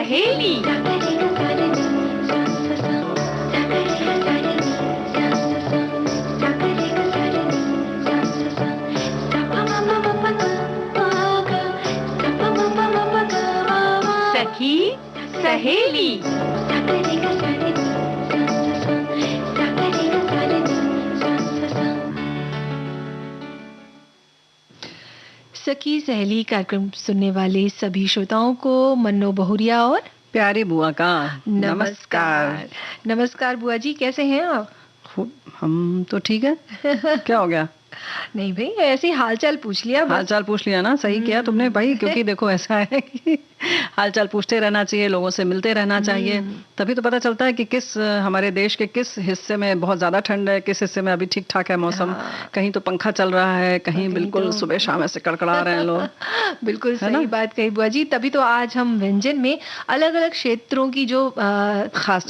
सहेली। सखी सहेली। सखी सहेली कार्यक्रम सुनने वाले सभी श्रोताओं को मन्नो बहुरिया और प्यारी बुआ का नमस्कार। नमस्कार बुआ जी, कैसे हैं आप? हम तो ठीक है। क्या हो गया? नहीं भाई, ऐसे ही हालचाल पूछ लिया। हालचाल पूछ लिया ना, सही किया तुमने भाई, क्योंकि देखो ऐसा है कि हालचाल पूछते रहना चाहिए, लोगों से मिलते रहना चाहिए, तभी तो पता चलता है कि किस हमारे देश के किस हिस्से में बहुत ज्यादा ठंड है, किस हिस्से में अभी ठीक ठाक है मौसम। कहीं तो पंखा चल रहा है, कहीं बिल्कुल सुबह शाम ऐसे कड़कड़ा रहे हैं लोग। बिल्कुल सही बात कही बुआ जी। तभी तो आज हम व्यंजन में अलग अलग क्षेत्रों की जो खास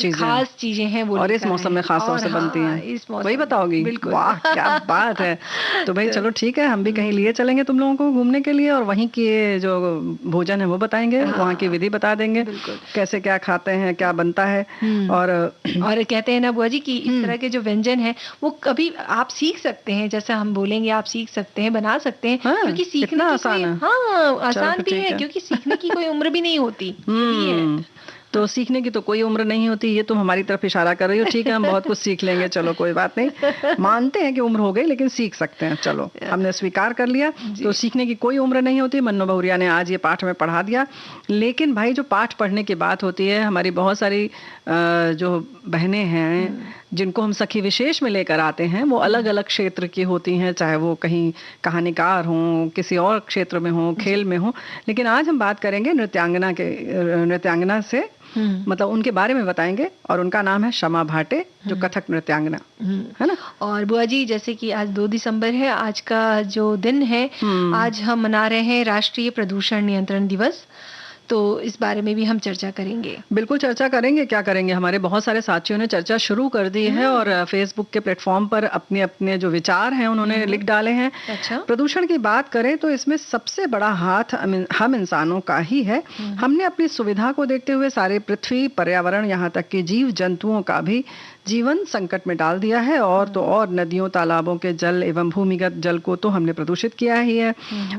चीजें हैं वो और इस मौसम में खास तौर से बनती हैं, वही बताओगी? वाह क्या बात है। तो भाई चलो ठीक है, हम भी कहीं लिए चलेंगे तुम लोगों को घूमने के लिए, और वहीं की जो भोजन है वो बताएंगे, वहाँ की विधि बता देंगे, कैसे क्या खाते हैं, क्या बनता है। और कहते हैं ना बुआ जी कि इस तरह के जो व्यंजन है वो कभी आप सीख सकते हैं, जैसे हम बोलेंगे आप सीख सकते हैं, बना सकते हैं, क्योंकि सीखना आसान है। हाँ, आसान भी है, क्योंकि सीखने की कोई उम्र भी नहीं होती। तो सीखने की तो कोई उम्र नहीं होती, ये तुम हमारी तरफ इशारा कर रही हो। ठीक है, हम बहुत कुछ सीख लेंगे, चलो कोई बात नहीं, मानते हैं कि उम्र हो गई लेकिन सीख सकते हैं, चलो हमने स्वीकार कर लिया। तो सीखने की कोई उम्र नहीं होती, मन्नो बहुरिया ने आज ये पाठ में पढ़ा दिया। लेकिन भाई जो पाठ पढ़ने की बात होती है, हमारी बहुत सारी जो बहनें हैं जिनको हम सखी विशेष में लेकर आते हैं, वो अलग अलग क्षेत्र की होती हैं, चाहे वो कहीं कहानीकार हों, किसी और क्षेत्र में हों, खेल में हों। लेकिन आज हम बात करेंगे नृत्यांगना से, मतलब उनके बारे में बताएंगे, और उनका नाम है शमा भाटे, जो कथक नृत्यांगना है ना। और बुआ जी, जैसे कि आज 2 दिसंबर है, आज का जो दिन है, आज हम मना रहे हैं राष्ट्रीय प्रदूषण नियंत्रण दिवस, तो इस बारे में भी हम चर्चा करेंगे। बिल्कुल चर्चा करेंगे, क्या करेंगे, हमारे बहुत सारे साथियों ने चर्चा शुरू कर दी है, और फेसबुक के प्लेटफॉर्म पर अपने अपने जो विचार हैं उन्होंने लिख डाले हैं। अच्छा। प्रदूषण की बात करें तो इसमें सबसे बड़ा हाथ हम इंसानों का ही है। हमने अपनी सुविधा को देखते हुए सारे पृथ्वी, पर्यावरण, यहाँ तक कि जीव जंतुओं का भी जीवन संकट में डाल दिया है, और तो और नदियों, तालाबों के जल एवं भूमिगत जल को तो हमने प्रदूषित किया ही है।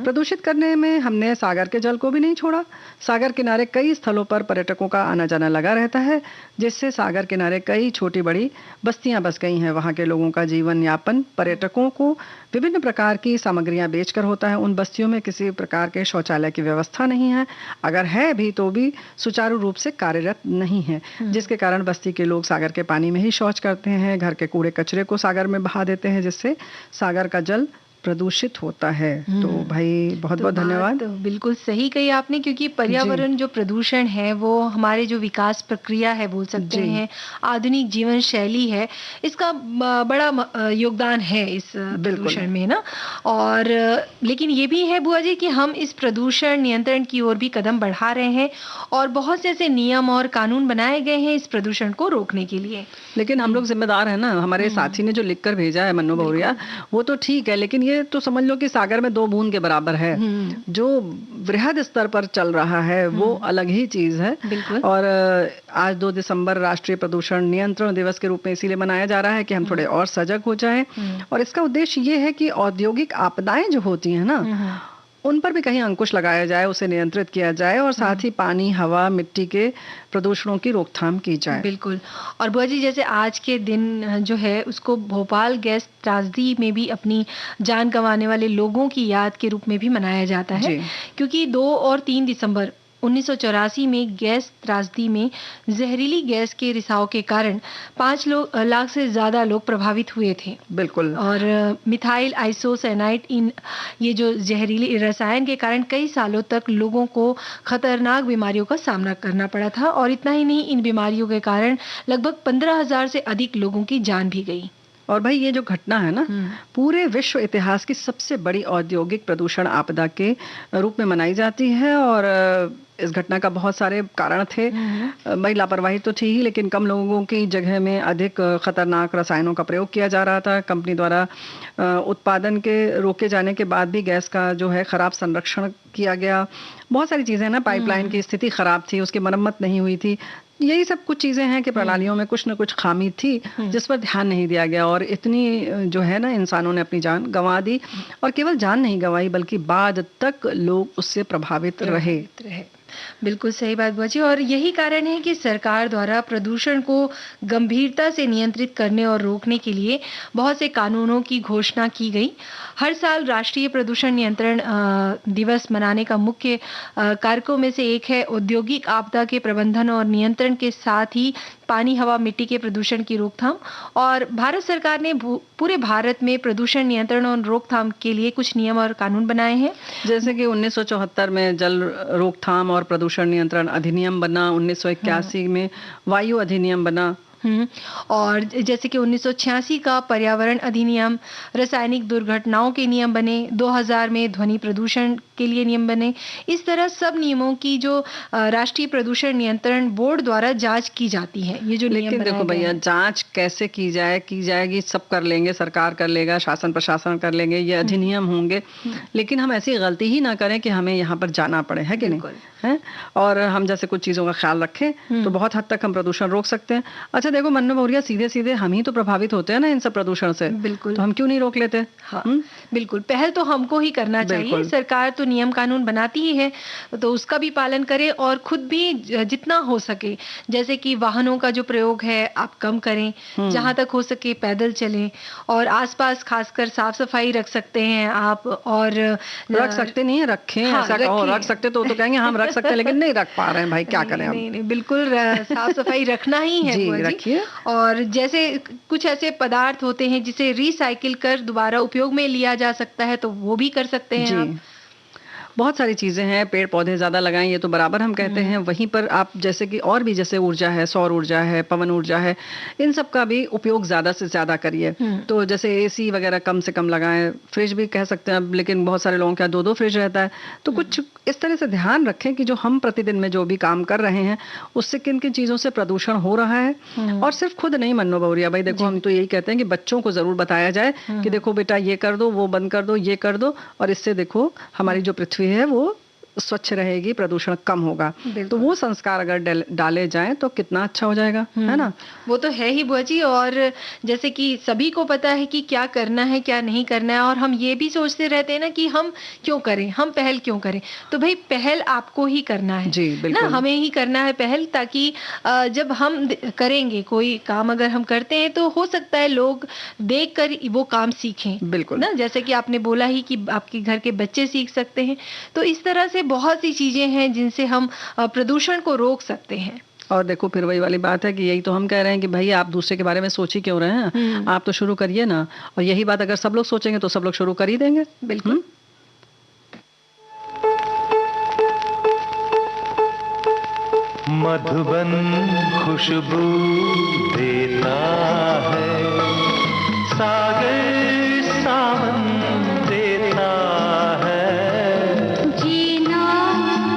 प्रदूषित करने में हमने सागर के जल को भी नहीं छोड़ा। सागर किनारे कई स्थलों पर पर्यटकों का आना जाना लगा रहता है, जिससे सागर किनारे कई छोटी बड़ी बस्तियां बस गई हैं। वहां के लोगों का जीवन यापन पर्यटकों को विभिन्न प्रकार की सामग्रियां बेचकर होता है। उन बस्तियों में किसी प्रकार के शौचालय की व्यवस्था नहीं है, अगर है भी तो भी सुचारू रूप से कार्यरत नहीं है, जिसके कारण बस्ती के लोग सागर के पानी में ही शौच करते हैं, घर के कूड़े कचरे को सागर में बहा देते हैं, जिससे सागर का जल प्रदूषित होता है। तो भाई बहुत बहुत धन्यवाद। तो बिल्कुल सही कही आपने, क्योंकि पर्यावरण जो प्रदूषण है वो हमारे जो विकास प्रक्रिया है बोल सकते हैं, आधुनिक जीवन शैली है, इसका बड़ा योगदान है इस प्रदूषण में ना। और लेकिन ये भी है बुआ जी कि हम इस प्रदूषण नियंत्रण की ओर भी कदम बढ़ा रहे हैं, और बहुत से ऐसे नियम और कानून बनाए गए हैं इस प्रदूषण को रोकने के लिए। लेकिन हम लोग जिम्मेदार है ना। हमारे साथी ने जो लिखकर भेजा है मन्नो बहुरिया, वो तो ठीक है, लेकिन ये तो समझ लो कि सागर में 2 बूंद के बराबर है। जो वृहद स्तर पर चल रहा है वो अलग ही चीज है। और आज 2 दिसंबर राष्ट्रीय प्रदूषण नियंत्रण दिवस के रूप में इसीलिए मनाया जा रहा है कि हम थोड़े और सजग हो जाएं। और इसका उद्देश्य ये है कि औद्योगिक आपदाएं जो होती हैं ना, उन पर भी कहीं अंकुश लगाया जाए, उसे नियंत्रित किया जाए, और साथ ही पानी, हवा, मिट्टी के प्रदूषणों की रोकथाम की जाए। बिल्कुल। और बुआ जी, जैसे आज के दिन जो है उसको भोपाल गैस त्रासदी में भी अपनी जान गंवाने वाले लोगों की याद के रूप में भी मनाया जाता है, क्योंकि 2 और 3 दिसंबर 1984 में गैस त्रासदी में जहरीली गैस के रिसाव के कारण 5 लाख से ज्यादा लोग प्रभावित हुए थे। बिल्कुल। और मिथाइल आइसोसाइनाइड, इन ये जो जहरीली रसायन के कारण कई सालों तक लोगों को खतरनाक बीमारियों का सामना करना पड़ा था, और इतना ही नहीं, इन बीमारियों के कारण लगभग 15,000 से अधिक लोगों की जान भी गई। और भाई ये जो घटना है ना, पूरे विश्व इतिहास की सबसे बड़ी औद्योगिक प्रदूषण आपदा के रूप में मनाई जाती है। और इस घटना का बहुत सारे कारण थे। भाई लापरवाही तो थी ही, लेकिन कम लोगों की जगह में अधिक खतरनाक रसायनों का प्रयोग किया जा रहा था। कंपनी द्वारा उत्पादन के रोके जाने के बाद भी गैस का जो है खराब संरक्षण किया गया। बहुत सारी चीजें ना, पाइपलाइन की स्थिति खराब थी, उसकी मरम्मत नहीं हुई थी। यही सब कुछ चीजें हैं कि प्रणालियों में कुछ न कुछ खामी थी जिस पर ध्यान नहीं दिया गया, और इतनी जो है ना इंसानों ने अपनी जान गंवा दी। और केवल जान नहीं गंवाई बल्कि बाद तक लोग उससे प्रभावित रहे। बिल्कुल सही बात बुआ जी। और यही कारण है कि सरकार द्वारा प्रदूषण को गंभीरता से नियंत्रित करने और रोकने के लिए बहुत से कानूनों की घोषणा की गई। हर साल राष्ट्रीय प्रदूषण नियंत्रण दिवस मनाने का मुख्य कारकों में से एक है औद्योगिक आपदा के प्रबंधन और नियंत्रण के साथ ही पानी, हवा, मिट्टी के प्रदूषण की रोकथाम। और भारत सरकार ने पूरे भारत में प्रदूषण नियंत्रण और रोकथाम के लिए कुछ नियम और कानून बनाए हैं। जैसे कि 1974 में जल रोकथाम और प्रदूषण नियंत्रण अधिनियम बना, 1981 में वायु अधिनियम बना, और जैसे कि 1986 का पर्यावरण अधिनियम, रासायनिक दुर्घटनाओं के नियम बने, 2000 में ध्वनि प्रदूषण के लिए नियम बने। इस तरह सब नियमों की जो राष्ट्रीय प्रदूषण नियंत्रण बोर्ड द्वारा जांच की जाती है। ये जो नियम देखो भैया, जांच कैसे की जाएगी, सब कर लेंगे, सरकार कर लेगा, शासन प्रशासन कर लेंगे, ये अधिनियम होंगे, लेकिन हम ऐसी गलती ही ना करें कि हमें यहाँ पर जाना पड़े, है कि नहीं है। और हम जैसे कुछ चीजों का ख्याल रखें तो बहुत हद तक हम प्रदूषण रोक सकते हैं। अच्छा देखो मन्नू मौर्या, सीधे सीधे हम ही तो प्रभावित होते हैं ना इन सब प्रदूषण से। बिल्कुल, तो हम क्यों नहीं रोक लेते? हाँ, बिल्कुल, पहल तो हमको ही करना चाहिए। सरकार तो नियम कानून बनाती ही है, तो उसका भी पालन करें और खुद भी जितना हो सके, जैसे कि वाहनों का जो प्रयोग है आप कम करें, जहां तक हो सके पैदल चलें, और आसपास खासकर साफ सफाई रख सकते हैं आप। और रख सकते नहीं है, रखें। हाँ, ऐसा कहो, रख सकते तो कहेंगे हम रख सकते हैं, लेकिन नहीं रख पा रहे हैं भाई, क्या करें? नहीं, बिल्कुल साफ सफाई रखना ही है जी, रखिए। और जैसे कुछ ऐसे पदार्थ होते हैं जिसे रिसाइकिल कर दोबारा उपयोग में लिया जा सकता है, तो वो भी कर सकते हैं आप। बहुत सारी चीजें हैं, पेड़ पौधे ज्यादा लगाएं, ये तो बराबर हम कहते हैं। वहीं पर आप जैसे कि और भी जैसे ऊर्जा है, सौर ऊर्जा है, पवन ऊर्जा है, इन सब का भी उपयोग ज्यादा से ज्यादा करिए। तो जैसे एसी वगैरह कम से कम लगाएं, फ्रिज भी कह सकते हैं, लेकिन बहुत सारे लोगों का 2-2 फ्रिज रहता है। तो कुछ इस तरह से ध्यान रखें कि जो हम प्रतिदिन में जो भी काम कर रहे हैं उससे किन किन चीजों से प्रदूषण हो रहा है। और सिर्फ खुद नहीं मन्नू बौरिया भाई, देखो हम तो यही कहते हैं कि बच्चों को जरूर बताया जाए कि देखो बेटा ये कर दो, वो बंद कर दो, ये कर दो, और इससे देखो हमारी जो पृथ्वी है वो स्वच्छ रहेगी, प्रदूषण कम होगा। तो वो संस्कार अगर डाले जाएं तो कितना अच्छा हो जाएगा, है ना? वो तो है ही बुआ जी। और जैसे कि सभी को पता है कि क्या करना है क्या नहीं करना है, और हम ये भी सोचते रहते हैं ना कि हम क्यों करें, हम पहल क्यों करें। तो भाई पहल आपको ही करना है जी, बिल्कुल ना, हमें ही करना है पहल, ताकि जब हम करेंगे कोई काम, अगर हम करते हैं तो हो सकता है लोग देख कर वो काम सीखें। बिल्कुल ना, जैसे कि आपने बोला ही कि आपके घर के बच्चे सीख सकते हैं। तो इस तरह से बहुत सी चीजें हैं जिनसे हम प्रदूषण को रोक सकते हैं। और देखो फिर वही वाली बात है कि यही तो हम कह रहे हैं कि भाई आप दूसरे के बारे में सोच ही क्यों रहे हैं, आप तो शुरू करिए ना। और यही बात अगर सब लोग सोचेंगे तो सब लोग शुरू कर ही देंगे। बिल्कुल। मधुबन खुशबू देता है, सागर सावन देता है, जीना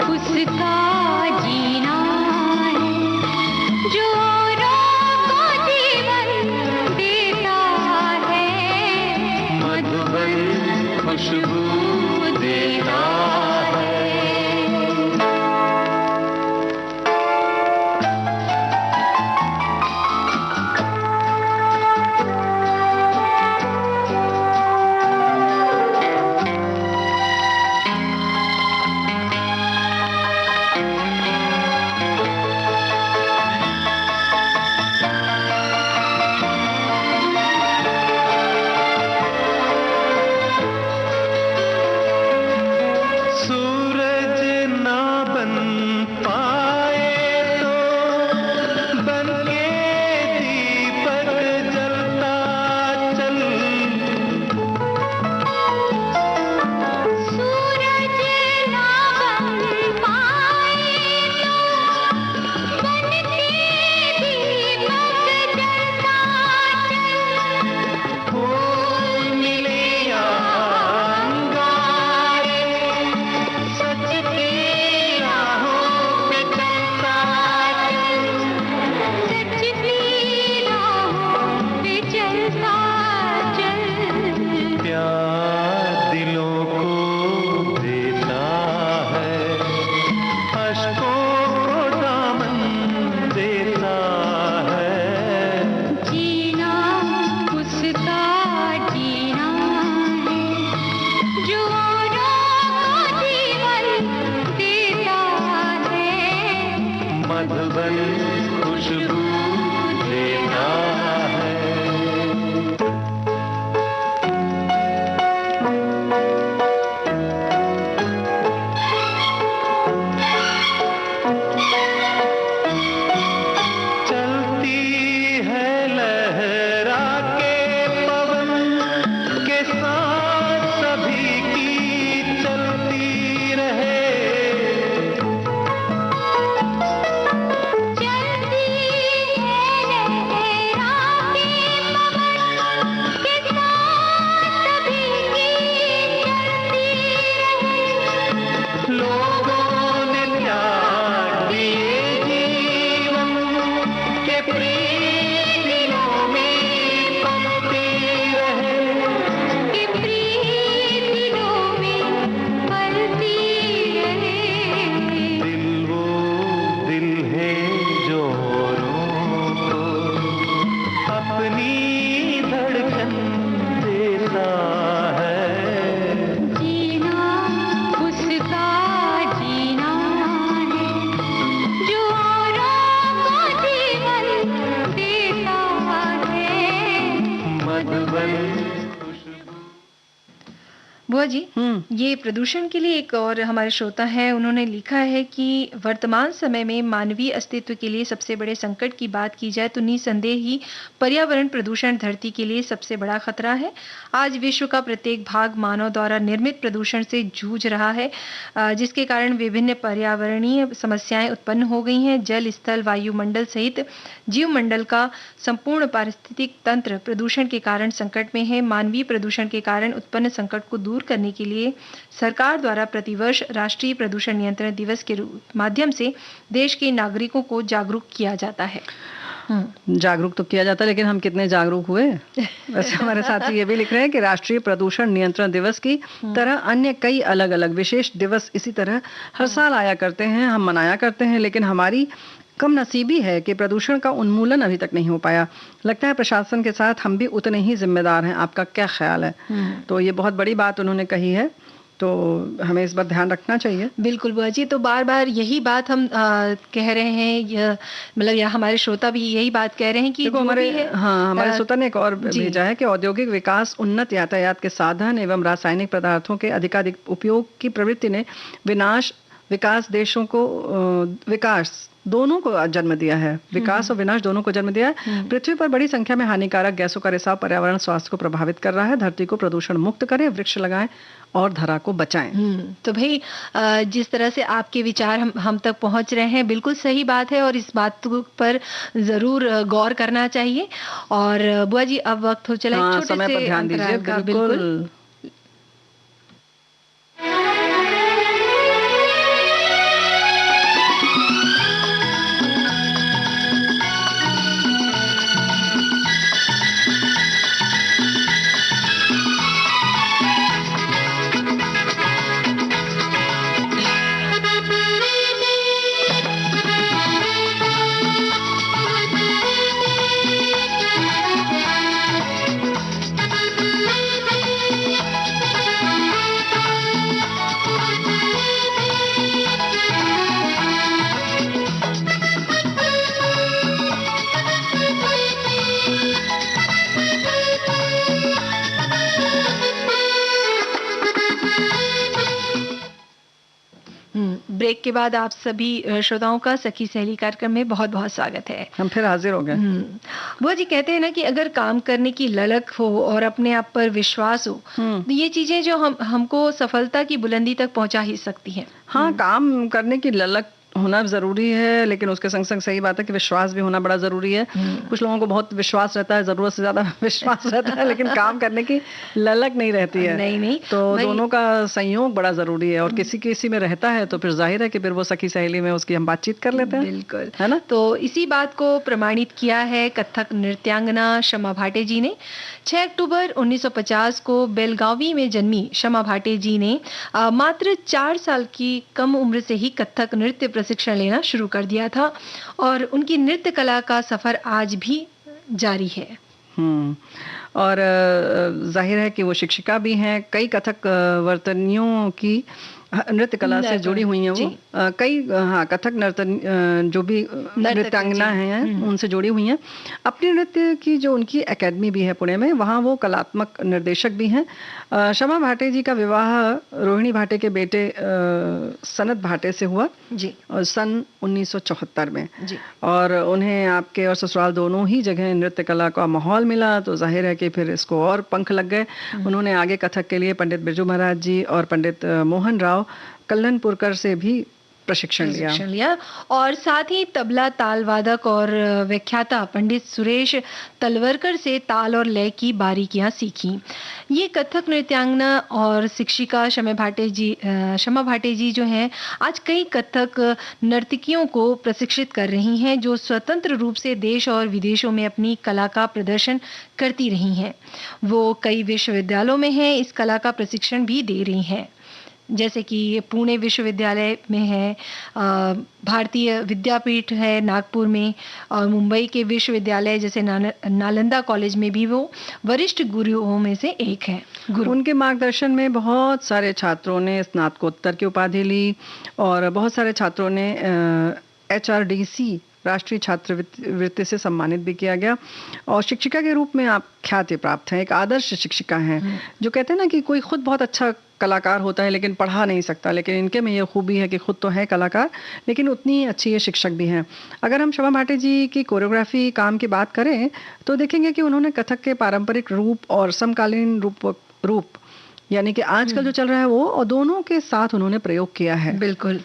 उसका जीना है जो औरों को जीवन देता है। मधुबन खुशबू देता है। प्रीत दिलों में पलती रहे, कि प्रीत दिलों में पलती रहे। दिल वो दिल है जो औरों को अपनी धड़कन देता है। जीना उसका जीना है, जो औरों को जीवन देता है। मधुबन बुआ जी, ये प्रदूषण के लिए एक और हमारे श्रोता हैं, उन्होंने लिखा है कि वर्तमान समय में मानवीय अस्तित्व के लिए सबसे बड़े संकट की बात की जाए तो निसंदेह ही पर्यावरण प्रदूषण धरती के लिए सबसे बड़ा खतरा है। आज विश्व का प्रत्येक भाग मानव द्वारा निर्मित प्रदूषण से जूझ रहा है, जिसके कारण विभिन्न पर्यावरणीय समस्याएं उत्पन्न हो गई हैं। जल, स्थल, वायुमंडल सहित जीवमंडल का संपूर्ण पारिस्थितिक तंत्र प्रदूषण के कारण संकट में है। मानवीय प्रदूषण के कारण उत्पन्न संकट को दूर करने के लिए सरकार द्वारा प्रतिवर्ष राष्ट्रीय प्रदूषण नियंत्रण दिवस के माध्यम से देश के नागरिकों को जागरूक किया जाता है। जागरूक तो किया जाता है, लेकिन हम कितने जागरूक हुए? वैसे हमारे साथी ये भी लिख रहे हैं कि राष्ट्रीय प्रदूषण नियंत्रण दिवस की तरह अन्य कई अलग अलग विशेष दिवस इसी तरह हर साल आया करते हैं, हम मनाया करते हैं, लेकिन हमारी कम नसीबी है कि प्रदूषण का उन्मूलन अभी तक नहीं हो पाया। लगता है प्रशासन के साथ हम भी उतने ही जिम्मेदार हैं। आपका क्या ख्याल है? तो ये बहुत बड़ी बात उन्होंने कही है, तो हमें इस पर ध्यान रखना चाहिए। बिल्कुल बुआ जी, तो बार बार यही बात हम कह रहे हैं, मतलब या हमारे श्रोता भी यही बात कह रहे हैं कि देखो हमारे श्रोता ने एक और भेजा है कि औद्योगिक विकास, उन्नत यातायात के साधन एवं रासायनिक पदार्थों के अधिकाधिक उपयोग की प्रवृत्ति ने विकास देशों को विकास दोनों को जन्म दिया है। विकास और विनाश दोनों को जन्म दिया है। पृथ्वी पर बड़ी संख्या में हानिकारक गैसों का रिसाव पर्यावरण स्वास्थ्य को प्रभावित कर रहा है। धरती को प्रदूषण मुक्त करें, वृक्ष लगाएं और धरा को बचाएं। तो भाई जिस तरह से आपके विचार हम तक पहुंच रहे हैं, बिल्कुल सही बात है और इस बात पर जरूर गौर करना चाहिए। और बुआ जी, अब वक्त हो चला एक छोटे समय पर ध्यान दीजिए। बिल्कुल। ब्रेक के बाद आप सभी श्रोताओं का सखी सहेली कार्यक्रम में बहुत बहुत स्वागत है। हम फिर हाजिर हो गए। बुआ जी, कहते हैं ना कि अगर काम करने की ललक हो और अपने आप पर विश्वास हो तो ये चीजें जो हमको सफलता की बुलंदी तक पहुंचा ही सकती हैं। हाँ, काम करने की ललक होना जरूरी है, लेकिन उसके संग संग सही बात है कि विश्वास भी होना बड़ा जरूरी है। कुछ लोगों को बहुत विश्वास रहता है, जरूरत से ज्यादा विश्वास रहता है, लेकिन काम करने की ललक नहीं रहती है। नहीं तो दोनों का संयोग बड़ा जरूरी है और किसी किसी में रहता है तो फिर जाहिर है कि फिर वो सखी सहेली में उसकी हम बातचीत कर लेते हैं। बिल्कुल, है ना? तो इसी बात को प्रमाणित किया है कथक नृत्यांगना शमा भाटे जी ने। 6 अक्टूबर 1950 को बेलगावी में जन्मी शमा भाटे जी ने मात्र 4 साल की कम उम्र से ही कथक नृत्य प्रशिक्षण लेना शुरू कर दिया था और उनकी नृत्य कला का सफर आज भी जारी है। और जाहिर है कि वो शिक्षिका भी हैं। कई कथक वर्तनियों की नृत्य कला से जुड़ी हुई हैं वो। कई कथक जो भी नृत्यांगना हैं उनसे जुड़ी हुई हैं। अपने नृत्य की जो उनकी एकेडमी भी है पुणे में, वहाँ वो कलात्मक निर्देशक भी हैं। शमा भाटे जी का विवाह रोहिणी भाटे के बेटे सनत भाटे से हुआ जी, और सन 1974 में जी। और उन्हें आपके और ससुराल दोनों ही जगह नृत्य कला का माहौल मिला, तो जाहिर है कि फिर इसको और पंख लग गए। उन्होंने आगे कथक के लिए पंडित बिरजू महाराज जी और पंडित मोहन राव कल्लनपुरकर से भी प्रशिक्षण लिया। और साथ ही तबला ताल वादक और व्याख्याता पंडित सुरेश तलवरकर से ताल और लय की बारीकियां सीखी। ये कथक नृत्यांगना और शिक्षिका शमा भाटे जी जो हैं, आज कई कथक नर्तकियों को प्रशिक्षित कर रही हैं, जो स्वतंत्र रूप से देश और विदेशों में अपनी कला का प्रदर्शन करती रही हैं। वो कई विश्वविद्यालयों में हैं, इस कला का प्रशिक्षण भी दे रही हैं, जैसे कि पुणे विश्वविद्यालय में है, भारतीय विद्यापीठ है नागपुर में, और मुंबई के विश्वविद्यालय जैसे नालंदा कॉलेज में भी वो वरिष्ठ गुरुओं में से एक है। उनके मार्गदर्शन में बहुत सारे छात्रों ने स्नातकोत्तर की उपाधि ली और बहुत सारे छात्रों ने HRDC राष्ट्रीय छात्रवृत्ति से सम्मानित भी किया गया। और शिक्षिका के रूप में आप ख्याति प्राप्त हैं, एक आदर्श शिक्षिका हैं। जो कहते हैं ना कि कोई खुद बहुत अच्छा कलाकार होता है लेकिन पढ़ा नहीं सकता, लेकिन इनके में ये खूबी है कि खुद तो है कलाकार लेकिन उतनी अच्छी ये शिक्षक भी हैं। अगर हम शमा भाटे जी की कोरियोग्राफी काम की बात करें तो देखेंगे कि उन्होंने कथक के पारंपरिक रूप और समकालीन रूप यानी कि आजकल जो चल रहा है वो, और दोनों के साथ उन्होंने प्रयोग किया है। बिल्कुल,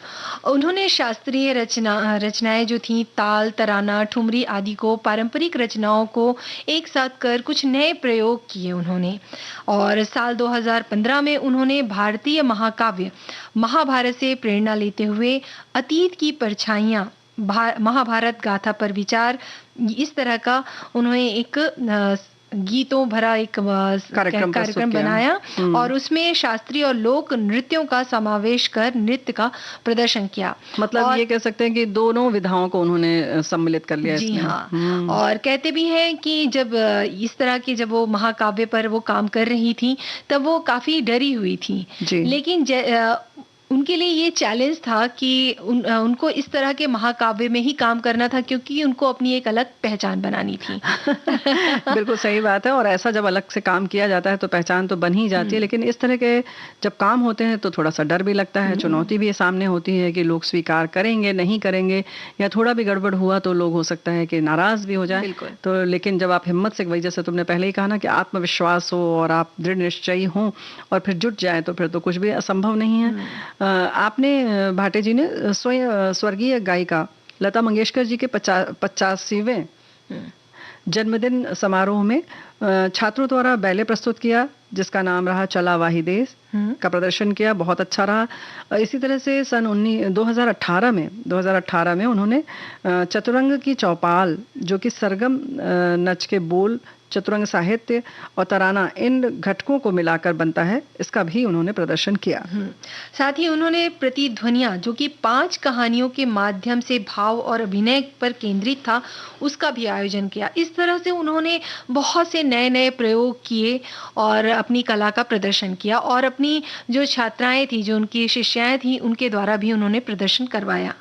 उन्होंने शास्त्रीय रचनाएं जो थी, ताल, तराना, ठुमरी आदि को, पारंपरिक रचनाओं को एक साथ कर कुछ नए प्रयोग किए उन्होंने। और साल 2015 में उन्होंने भारतीय महाकाव्य महाभारत से प्रेरणा लेते हुए अतीत की परछाइयां महाभारत गाथा पर विचार, इस तरह का उन्होंने एक गीतों भरा एक कार्यक्रम बनाया और उसमें शास्त्रीय और लोक नृत्यों का समावेश कर नृत्य का प्रदर्शन किया। मतलब ये कह सकते हैं कि दोनों विधाओं को उन्होंने सम्मिलित कर लिया। जी हाँ, और कहते भी हैं कि जब इस तरह की जब वो महाकाव्य पर वो काम कर रही थी तब वो काफी डरी हुई थी, लेकिन उनके लिए ये चैलेंज था कि उनको इस तरह के महाकाव्य में ही काम करना था, क्योंकि उनको अपनी एक अलग पहचान बनानी थी। बिल्कुल सही बात है, और ऐसा जब अलग से काम किया जाता है तो पहचान तो बन ही जाती है, लेकिन इस तरह के जब काम होते हैं तो थोड़ा सा डर भी लगता है, चुनौती भी सामने होती है कि लोग स्वीकार करेंगे नहीं करेंगे, या थोड़ा भी गड़बड़ हुआ तो लोग हो सकता है कि नाराज भी हो जाए। तो लेकिन जब आप हिम्मत से, वही जैसे तुमने पहले ही कहा ना कि आत्मविश्वास हो और आप दृढ़ निश्चयी हों और फिर जुट जाए तो फिर तो कुछ भी असंभव नहीं है। आपने भाटे जी ने स्वर्गीय गायिका लता मंगेशकर जी के 85वें जन्मदिन समारोह में छात्रों द्वारा बैले प्रस्तुत किया, जिसका नाम रहा चला वाही देश का प्रदर्शन किया, बहुत अच्छा रहा। इसी तरह से सन 2018 में उन्होंने चतुरंग की चौपाल, जो कि सरगम, नच के बोल, चतुरंग साहित्य और तराना, इन घटकों को मिलाकर बनता है, इसका भी उन्होंने प्रदर्शन किया। साथ ही उन्होंने प्रतिध्वनियां, जो कि 5 कहानियों के माध्यम से भाव और अभिनय पर केंद्रित था, उसका भी आयोजन किया। इस तरह से उन्होंने बहुत से नए नए प्रयोग किए और अपनी कला का प्रदर्शन किया, और अपनी जो छात्राएं थी, जो उनकी शिष्याएं थी, उनके द्वारा भी उन्होंने प्रदर्शन करवाया।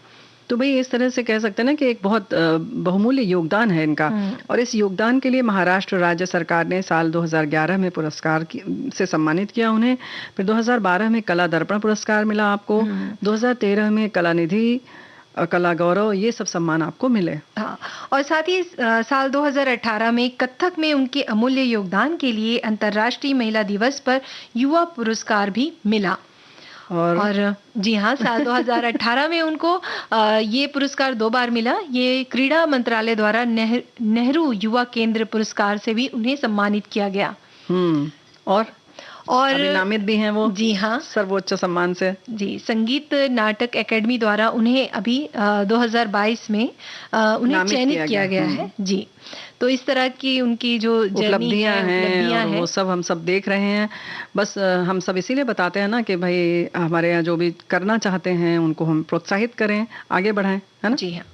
तो भाई इस तरह से कह सकते हैं ना कि एक बहुत बहुमूल्य योगदान है इनका, और इस योगदान के लिए महाराष्ट्र राज्य सरकार ने साल 2011 में पुरस्कार से सम्मानित किया उन्हें। फिर 2012 में कला दर्पण पुरस्कार मिला आपको, 2013 में कला निधि, कला गौरव, ये सब सम्मान आपको मिले। हाँ, और साथ ही साल 2018 में कथक में उनके अमूल्य योगदान के लिए अंतर्राष्ट्रीय महिला दिवस पर युवा पुरस्कार भी मिला। और जी हाँ, साल 2018 में उनको ये पुरस्कार 2 बार मिला। ये क्रीड़ा मंत्रालय द्वारा नेहरू युवा केंद्र पुरस्कार से भी उन्हें सम्मानित किया गया। और नामित भी हैं वो। जी हाँ, सर्वोच्च सम्मान से। जी, संगीत नाटक एकेडमी द्वारा उन्हें अभी 2022 में उन्हें चयनित किया गया है। जी, तो इस तरह की उनकी जो उपलब्धियां हैं वो सब हम सब देख रहे हैं। बस हम सब इसीलिए बताते हैं ना कि भाई हमारे यहाँ जो भी करना चाहते हैं उनको हम प्रोत्साहित करें, आगे बढ़ाएं, है ना? जी हाँ।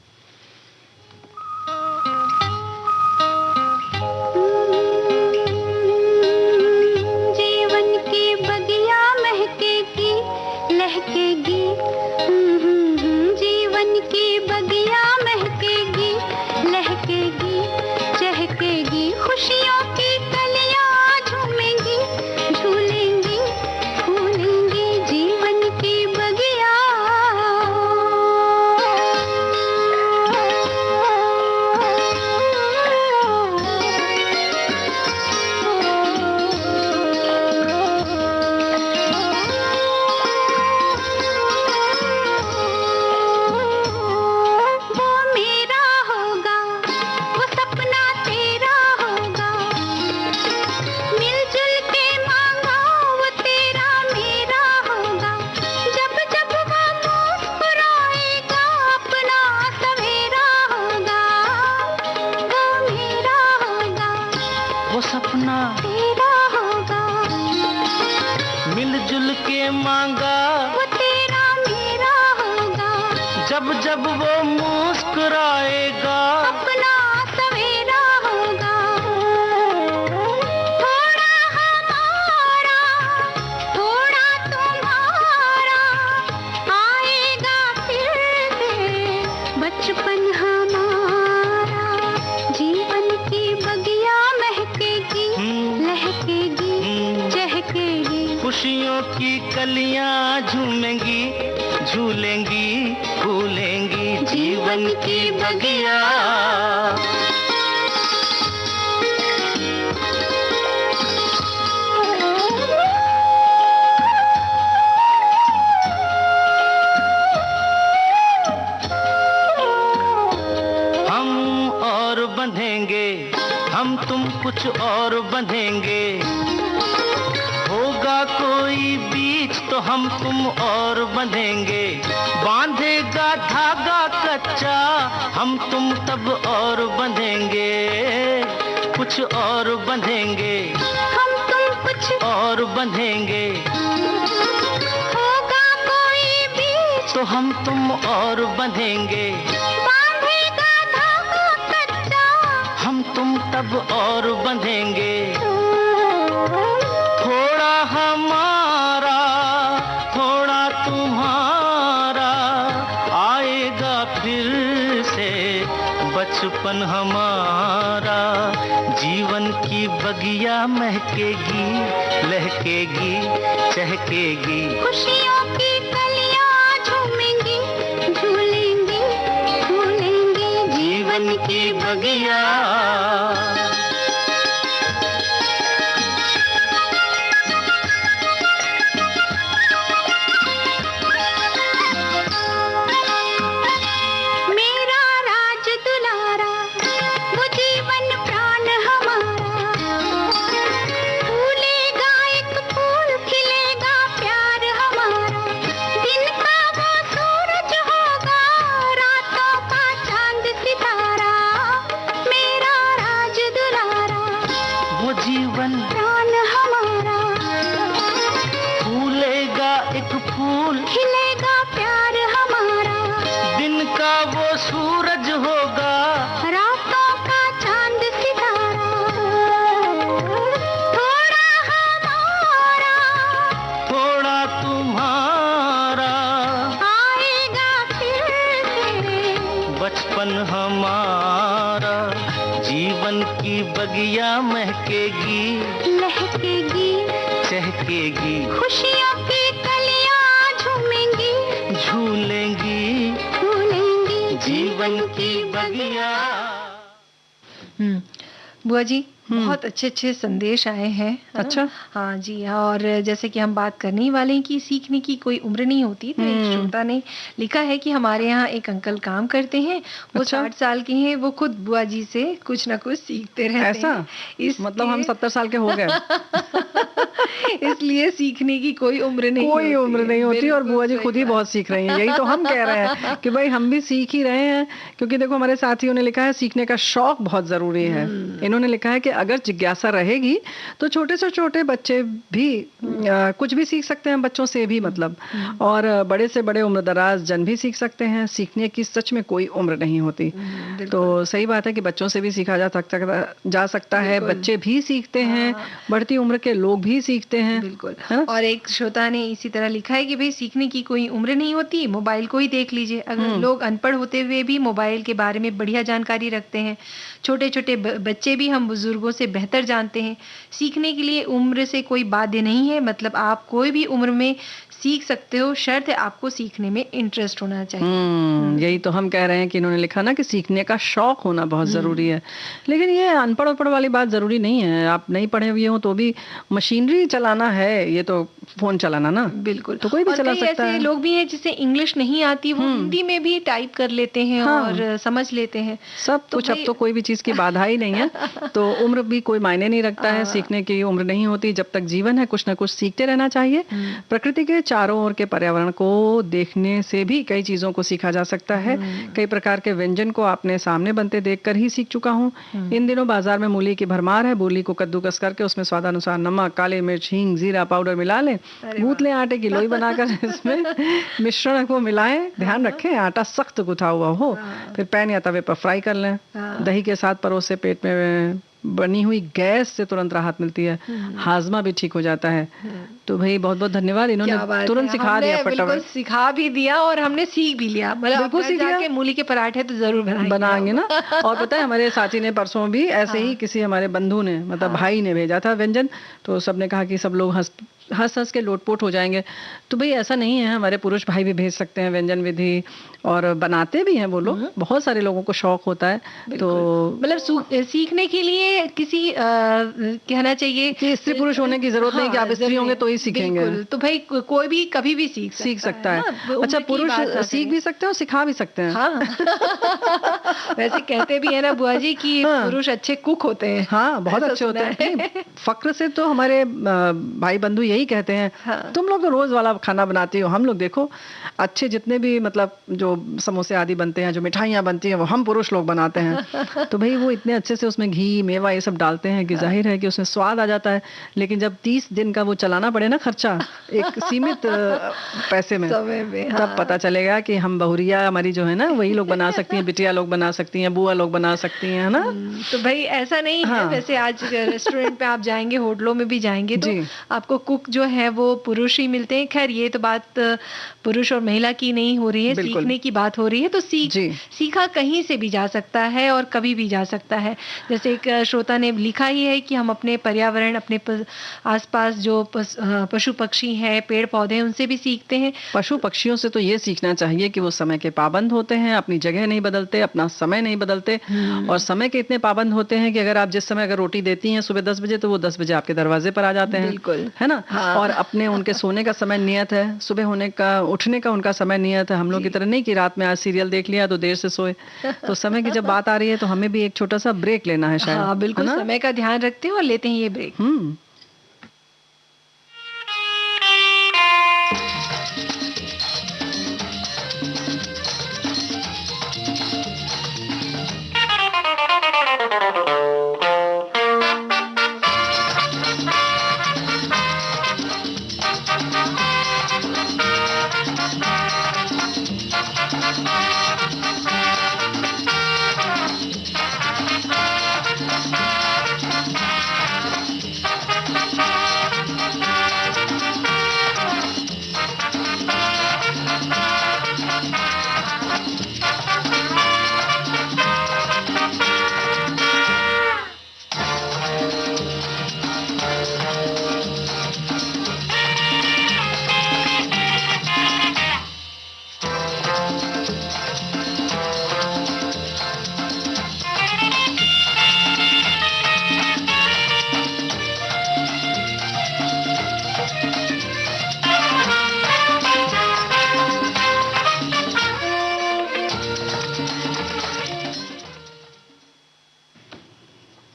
लहकेगी जीवन की बगिया महकेगी, लहकेगी चहकेगी, खुशियों की कलियां झूमेंगी, झूलेंगी फूलेंगी जीवन की बगिया। अपना तेरा होगा, मिलजुल के मांगा वो तेरा मेरा होगा, जब जब वो मुस्कुराएगा अपना सवेरा होगा। थोड़ा हमारा, थोड़ा तुम्हारा, आएगा फिर से बचपन हमारा। जीवन की बगिया महकेगी, लहकेगी, चहकेगी, खुशियों की कलियां झूमेंगी, झूलेंगी, फूलेंगी जीवन की बगिया। हम और बंधेंगे, हम तुम कुछ और बंधेंगे, होगा कोई बीच तो हम तुम और बंधेंगे, बांधेगा धागा कच्चा हम तुम तब और बंधेंगे, कुछ और बंधेंगे, हम तुम कुछ और बंधेंगे, होगा कोई बीच तो हम तुम और बंधेंगे, बांधेगा धागा कच्चा हम तुम तब और बंधेंगे। थोड़ा हमारा, थोड़ा तुम्हारा, आएगा फिर से बचपन हमारा। जीवन की बगिया महकेगी, लहकेगी, चहकेगी, खुशियों की कलियां झूमेंगी, झूलेंगी, झूलेंगी जीवन की बगिया। मेरा राज दुलारा, वो जीवन प्राण हमारा, फूलेगा एक फूल, खिलेगा प्यार हमारा, दिन का वो सूरज होगा, रातों का चांद सितारा। मेरा राज दुलारा, वो जीवन प्राण हमारा, फूलेगा एक फूल, खिलेगा प्यार हमारा, दिन का वो सूरज होगा, रातों का चांद सितारा। थोड़ा हमारा, थोड़ा तुम्हारा, आएगा फिर से बचपन हमारा। जीवन की बगिया महकेगी, लहकेगी, चहकेगी, खुशियों की कलियां झूमेंगी, झूलेंगी झूलेंगी जीवन की बगिया। बुआ जी बहुत अच्छे अच्छे संदेश आए हैं, है ना? अच्छा। हाँ जी। और जैसे कि हम बात करने ही वाले हैं कि सीखने की कोई उम्र नहीं होती, तो एक श्रोता ने लिखा है कि हमारे यहाँ एक अंकल काम करते हैं, वो अच्छा। 60 साल के हैं, वो खुद बुआ जी से कुछ ना कुछ सीखते रहते ऐसा हैं। मतलब हम 70 साल के हो गए। इसलिए सीखने की कोई उम्र नहीं कोई उम्र नहीं होती, और बिल्कुल बुआ जी सही खुद ही बात। बहुत सीख रही हैं। यही तो हम कह रहे हैं कि भाई हम भी सीख ही रहे हैं, क्योंकि देखो हमारे साथियों ने लिखा है सीखने का शौक बहुत जरूरी है। इन्होंने लिखा है कि अगर जिज्ञासा रहेगी तो छोटे से छोटे बच्चे भी कुछ भी सीख सकते हैं, बच्चों से भी मतलब, और बड़े से बड़े उम्रदराज जन भी सीख सकते हैं। सीखने की सच में कोई उम्र नहीं होती। तो सही बात है कि बच्चों से भी सीखा जा सकता है, बच्चे भी सीखते हैं, बढ़ती उम्र के लोग भी सीखते हैं। बिल्कुल। है ना? और एक श्रोता ने इसी तरह लिखा है कि भाई सीखने की कोई उम्र नहीं होती, मोबाइल को ही देख लीजिए। अगर लोग अनपढ़ होते हुए भी मोबाइल के बारे में बढ़िया जानकारी रखते हैं, छोटे छोटे बच्चे भी हम बुजुर्गों से बेहतर जानते हैं। सीखने के लिए उम्र से कोई बाध्य नहीं है, मतलब आप कोई भी उम्र में सीख सकते हो, शर्त है आपको सीखने में इंटरेस्ट होना चाहिए। यही तो हम कह रहे हैं कि इन्होंने लिखा ना कि सीखने का शौक होना बहुत जरूरी है। लेकिन ये अनपढ़ वाली बात जरूरी नहीं है। आप नहीं पढ़े हुए हो तो भी मशीनरी चलाना है, ये तो फोन चलाना ना, बिल्कुल, तो कोई भी और चला कई सकता ऐसे है। लोग भी हैं जिसे इंग्लिश नहीं आती, वो हिंदी में भी टाइप कर लेते हैं और समझ लेते हैं सब तो कुछ। अब तो कोई भी चीज की बाधा ही नहीं है, तो उम्र भी कोई मायने नहीं रखता है। सीखने की उम्र नहीं होती, जब तक जीवन है कुछ ना कुछ सीखते रहना चाहिए। प्रकृति के चारों ओर के पर्यावरण को देखने से भी कई चीज़ों को सीखा जा सकता है। कई प्रकार के व्यंजन को आपने सामने बनते देखकर ही सीख चुका हूँ। इन दिनों बाजार में मूली की भरमार है। मूली को कद्दूकस करके उसमें स्वादानुसार नमक, काली मिर्च, हींग, जीरा पाउडर मिला लें, गूंथ लें, आटे की लोई बनाकर इसमें मिश्रण को मिलाएं। ध्यान रखें आटा सख्त गुथा हुआ हो। फिर पैन या तवे पर फ्राई कर लें। दही के साथ परोसे पेट में बनी हुई गैस से तुरंत राहत मिलती है। हाजमा भी ठीक हो जाता है। तो भाई बहुत बहुत धन्यवाद, इन्होंने तुरंत सिखा दिया, बिल्कुल सिखा भी दिया और हमने सीख भी लिया। मतलब सीख जाके मूली के पराठे तो जरूर बनाएंगे ना। और पता है हमारे साथी ने परसों भी ऐसे ही किसी हमारे बंधु ने मतलब भाई ने भेजा था व्यंजन, तो सबने कहा कि सब लोग हंस हंस के लोटपोट हो जाएंगे। तो भाई ऐसा नहीं है, हमारे पुरुष भाई भी भेज सकते हैं व्यंजन विधि, और बनाते भी हैं वो लोग। बहुत सारे लोगों को शौक होता है। तो मतलब सीखने के लिए किसी कहना चाहिए कि स्त्री पुरुष होने की जरूरत नहीं कि आप स्त्री होंगे तो ही सीखेंगे। तो भाई कोई भी कभी भी सीख सकता है। अच्छा, पुरुष सीख भी सकते हैं और सिखा भी सकते हैं। हाँ। वैसे कहते भी है ना बुआ जी कि पुरुष अच्छे कुक होते हैं। हाँ, बहुत अच्छे होते हैं। फक्र से तो हमारे भाई बंधु यही कहते हैं, तुम लोग तो रोज वाला खाना बनाती हो, हम लोग देखो अच्छे जितने भी मतलब जो समोसे आदि बनते हैं, जो मिठाइयाँ बनती हैं, वो हम पुरुष लोग बनाते हैं। तो भाई वो इतने अच्छे से उसमें घी मेवा ये सब डालते हैं कि जाहिर है कि उसमें स्वाद आ जाता है। लेकिन जब 30 दिन का वो चलाना पड़े ना खर्चा एक सीमित पैसे में, तब पता चलेगा कि हम बहुरिया हमारी जो है ना वही लोग बना सकती हैं, बिटिया लोग बना सकती हैं, बुआ लोग बना सकती हैं, है ना। तो भाई ऐसा नहीं है। वैसे आज रेस्टोरेंट पे आप जाएंगे, होटलों में भी जाएंगे तो आपको कुक जो है वो पुरुष ही मिलते हैं। खैर ये तो बात पुरुष और महिला की नहीं हो रही है, सीखने की बात हो रही है। तो सीखा कहीं से भी जा सकता है और कभी भी जा सकता है। जैसे एक श्रोता ने लिखा ही है कि हम अपने पर्यावरण, अपने आसपास जो पशु पक्षी हैं, पेड़ पौधे, उनसे भी सीखते हैं। पशु पक्षियों से तो ये सीखना चाहिए कि वो समय के पाबंद होते हैं, अपनी जगह नहीं बदलते, अपना समय नहीं बदलते, और समय के इतने पाबंद होते हैं कि अगर आप जिस समय अगर रोटी देती हैं सुबह 10 बजे, तो वो 10 बजे आपके दरवाजे पर आ जाते हैं। बिल्कुल, है ना। और अपने उनके सोने का समय नियत है, सुबह होने का उठने का उनका समय नियत है। हम लोग की तरह नहीं कि रात में आज सीरियल देख लिया तो देर से सोए। तो समय की जब बात आ रही है तो हमें भी एक छोटा सा ब्रेक लेना है शायद। हाँ, बिल्कुल, समय का ध्यान रखते हैं और लेते हैं ये ब्रेक।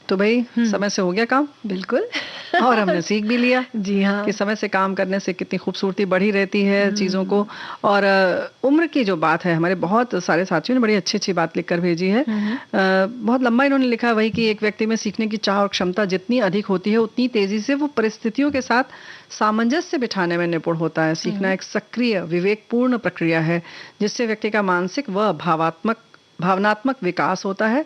तो भाई समय से हो गया काम। बिल्कुल। और हमने सीख भी लिया जी हाँ, कि समय से काम करने से कितनी खूबसूरती बढ़ी रहती है चीज़ों को। और उम्र की जो बात है, हमारे बहुत सारे साथियों ने बड़ी अच्छी अच्छी बात लिखकर भेजी है। बहुत लंबा इन्होंने लिखा वही कि एक व्यक्ति में सीखने की चाह और क्षमता जितनी अधिक होती है उतनी तेजी से वो परिस्थितियों के साथ सामंजस्य बिठाने में निपुण होता है। सीखना एक सक्रिय विवेकपूर्ण प्रक्रिया है जिससे व्यक्ति का मानसिक व भावनात्मक विकास होता है।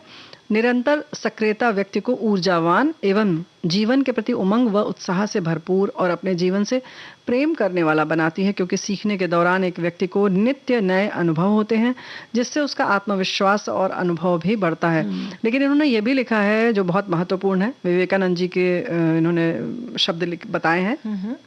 निरंतर सक्रियता व्यक्ति को ऊर्जावान एवं जीवन के प्रति उमंग व उत्साह से भरपूर और अपने जीवन से प्रेम करने वाला बनाती है, क्योंकि सीखने के दौरान एक व्यक्ति को नित्य नए अनुभव होते हैं जिससे उसका आत्मविश्वास और अनुभव भी बढ़ता है। लेकिन इन्होंने ये भी लिखा है जो बहुत महत्वपूर्ण है, विवेकानंद जी के इन्होंने शब्द बताए हैं,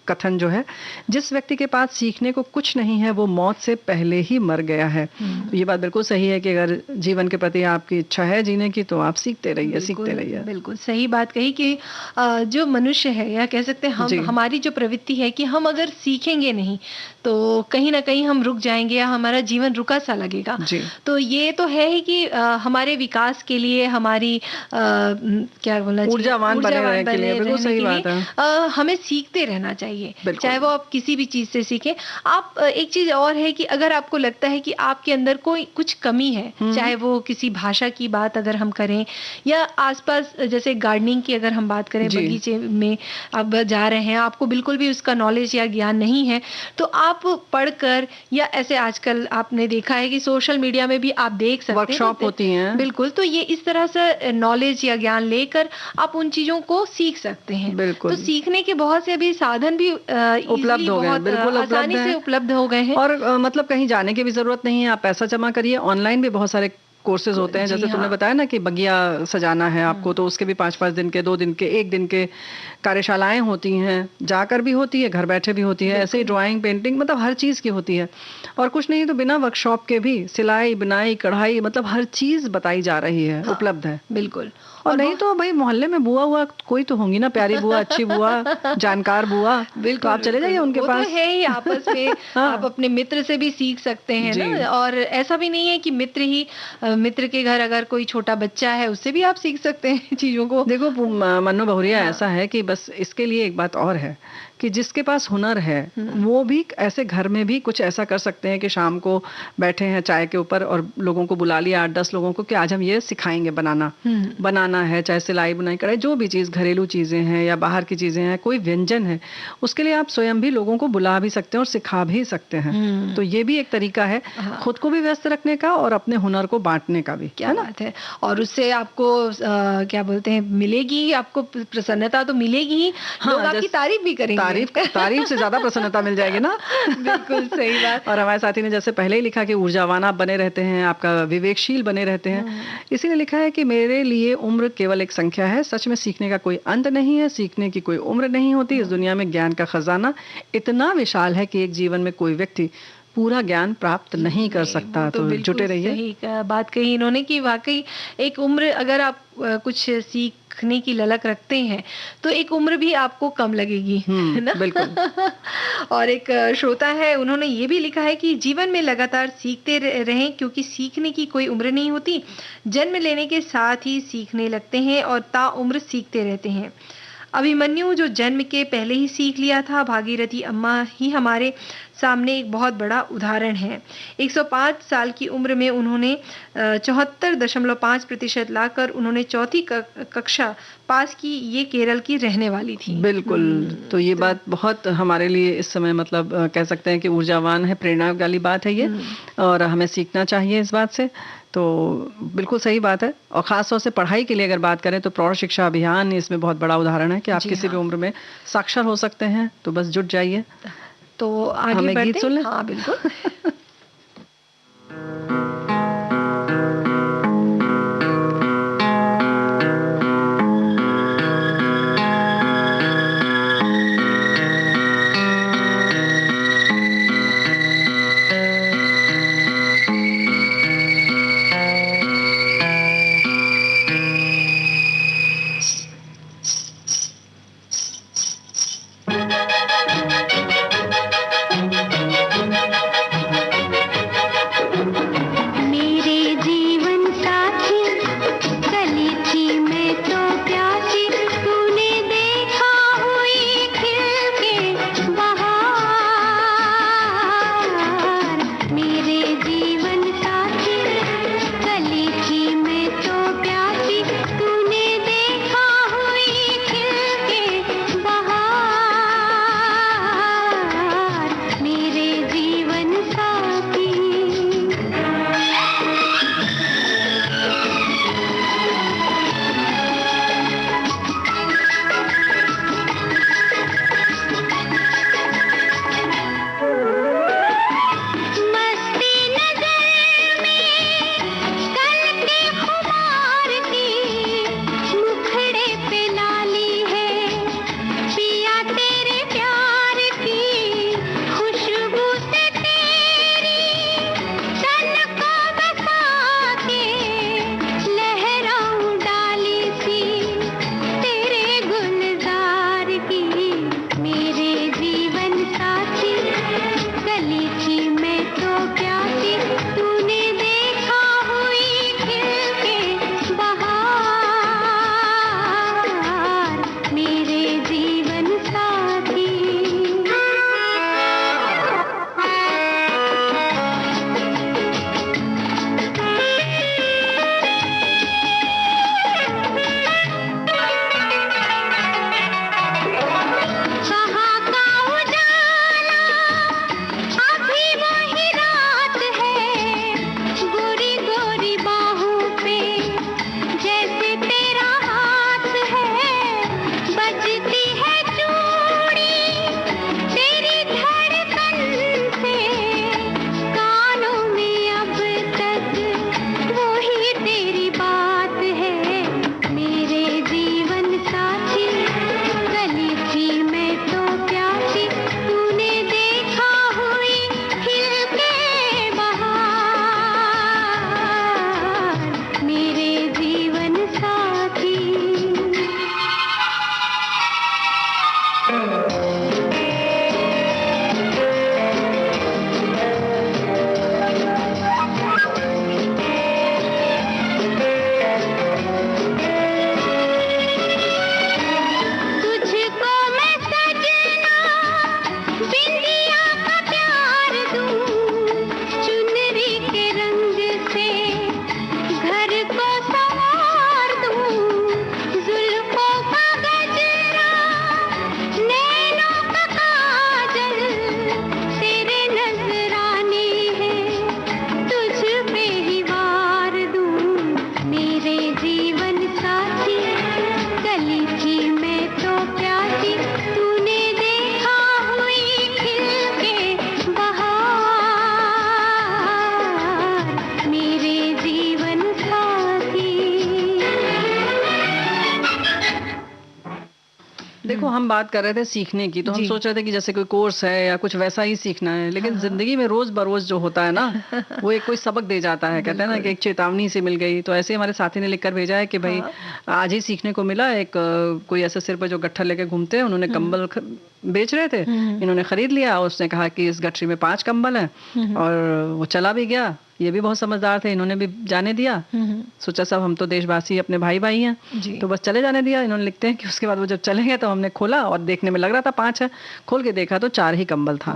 कथन जो है, जिस व्यक्ति के पास सीखने को कुछ नहीं है वो मौत से पहले ही मर गया है। तो ये बात बिल्कुल सही है कि अगर जीवन के प्रति आपकी इच्छा है जीने की तो आप सीखते रहिए, सीखते रहिए। बिल्कुल सही बात कही कि जो मनुष्य है या कह सकते हैं जी। हमारी जो प्रवृत्ति है कि हम अगर सीखेंगे नहीं तो कहीं न कहीं हम रुक जाएँगे या हमारा जीवन रुका सा लगेगा। जी। तो ये तो है ही कि हमारे विकास के लिए हमारी क्या बोलना चाहिए ऊर्जावान बने रहने के लिए, बिल्कुल रहने सही के बात लिए है। हमें सीखते रहना चाहिए। बिल्कुल। चाहे वो आप किसी भी चीज़ से सीखें। आप एक चीज़ और है कि अगर आपको लगता है कि आपके अंदर कोई कुछ कमी है, चाहे वो किसी भाषा की बात अगर हम करें या आस-पास जैसे गार्डनिंग की अगर हम बात करें, जी। बगीचे में आप जा रहे हैं, आपको बिल्कुल भी उसका नॉलेज या ज्ञान नहीं है, तो आप पढ़कर या ऐसे आजकल आपने देखा है कि सोशल मीडिया में भी आप देख सकते हैं। वर्कशॉप होती हैं। बिल्कुल, तो ये इस तरह से नॉलेज या ज्ञान लेकर आप उन चीज़ों को सीख सकते हैं। बिल्कुल। तो सीखने के बहुत से अभी साधन भी उपलब्ध हो गए हैं, बहुत बिल्कुल उपलब्ध आसानी से हैं। उपलब्ध हो गए हैं। और मतलब कहीं जाने की भी ज़रूरत नहीं है, आप पैसा जमा करिए, ऑनलाइन भी बहुत सारे कोर्सेज़ होते हैं। जी जैसे तुमने हाँ। बताया ना कि बगिया सजाना है आपको, तो उसके भी 5-5 दिन के, 2 दिन के, 1 दिन के कार्यशालाएँ होती हैं, जाकर भी होती है, घर बैठे भी होती है। ऐसे ही ड्राइंग, पेंटिंग मतलब हर चीज़ की होती है। और कुछ नहीं तो बिना वर्कशॉप के भी सिलाई, बुनाई, कढ़ाई मतलब हर चीज़ बताई जा रही है, उपलब्ध है। बिल्कुल। और नहीं तो भाई मोहल्ले में बुआ कोई तो होंगी ना, प्यारी बुआ, अच्छी बुआ, जानकार बुआ, तो आप चले जाइए उनके वो पास। तो है ही आपस में हाँ। आप अपने मित्र से भी सीख सकते हैं जी। ना। और ऐसा भी नहीं है कि मित्र के घर अगर कोई छोटा बच्चा है उससे भी आप सीख सकते हैं चीज़ों को। देखो मन्नू बहुरिया, हाँ। ऐसा है कि बस इसके लिए एक बात और है कि जिसके पास हुनर है वो भी ऐसे घर में भी कुछ ऐसा कर सकते हैं कि शाम को बैठे हैं चाय के ऊपर और लोगों को बुला लिया 8-10 लोगों को कि आज हम ये सिखाएंगे बनाना है, चाहे सिलाई बुनाई कढ़ाई जो भी चीज़, घरेलू चीज़ें हैं या बाहर की चीज़ें हैं, कोई व्यंजन है, उसके लिए आप स्वयं भी लोगों को बुला भी सकते हैं और सिखा भी सकते हैं। तो ये भी एक तरीका है खुद को भी व्यस्त रखने का और अपने हुनर को बांटने का भी। क्या बात है। और उससे आपको क्या बोलते हैं, मिलेगी, आपको प्रसन्नता तो मिलेगी ही। हाँ, लोग आपकी तारीफ भी करेंगे। तारीफ से ज्यादा प्रसन्नता मिल जाएगी ना। बिल्कुल सही बात। और हमारे साथी ने जैसे पहले ही लिखा कि ऊर्जावान आप बने रहते हैं, आपका विवेकशील बने रहते हैं। इसीलिए लिखा है कि मेरे लिए उम्र केवल एक संख्या है, सच में सीखने का कोई अंत नहीं है, सीखने की कोई उम्र नहीं होती। इस दुनिया में ज्ञान का खजाना इतना विशाल है कि एक जीवन में कोई व्यक्ति पूरा ज्ञान प्राप्त नहीं कर सकता। तो जुटे रहिए। सही बात कही इन्होंने कि वाकई एक उम्र अगर आप कुछ सीखने की ललक रखते हैं तो एक उम्र भी आपको कम लगेगी, है ना? बिल्कुल। और एक श्रोता है, उन्होंने ये भी लिखा है कि जीवन में लगातार सीखते रहें क्योंकि सीखने की कोई उम्र नहीं होती। जन्म लेने के साथ ही सीखने लगते हैं और ताउम्र सीखते रहते हैं। अभिमन्यु जो जन्म के पहले ही सीख लिया था, भागीरथी अम्मा ही हमारे सामने एक बहुत बड़ा उदाहरण है। 105 साल की उम्र में उन्होंने 74.5% लाकर उन्होंने चौथी कक्षा पास की। ये केरल की रहने वाली थी। बिल्कुल। तो ये बात बहुत हमारे लिए इस समय मतलब कह सकते हैं कि ऊर्जावान है, प्रेरणा वाली बात है ये, और हमें सीखना चाहिए इस बात से। तो बिल्कुल सही बात है। और ख़ास तौर से पढ़ाई के लिए अगर बात करें तो प्रौढ़ शिक्षा अभियान इसमें बहुत बड़ा उदाहरण है कि आप किसी भी उम्र में साक्षर हो सकते हैं। तो बस जुट जाइए। तो आगे हमें बढ़ते गीत सुन लें? हाँ बिल्कुल। देखो हम बात कर रहे थे सीखने की, तो हम जी। सोच रहे थे कि जैसे कोई कोर्स है या कुछ वैसा ही सीखना है, लेकिन जिंदगी में रोज बरोज जो होता है ना वो एक कोई सबक दे जाता है। कहते हैं ना कि एक चेतावनी से मिल गई, तो ऐसे ही हमारे साथी ने लिखकर भेजा है कि भाई आज ही सीखने को मिला। एक कोई ऐसे सिर पर जो गट्ठर लेके घूमते हैं, उन्होंने कंबल बेच रहे थे, इन्होंने खरीद लिया और उसने कहा कि इस गठरी में 5 कंबल हैं और वो चला भी गया। ये भी बहुत समझदार थे, इन्होंने भी जाने दिया, सोचा सब हम तो देशवासी अपने भाई भाई हैं, तो बस चले जाने दिया। इन्होंने लिखते हैं कि उसके बाद वो जब चले गए तो हमने खोला और देखने में लग रहा था 5 है, खोल के देखा तो 4 ही कंबल था।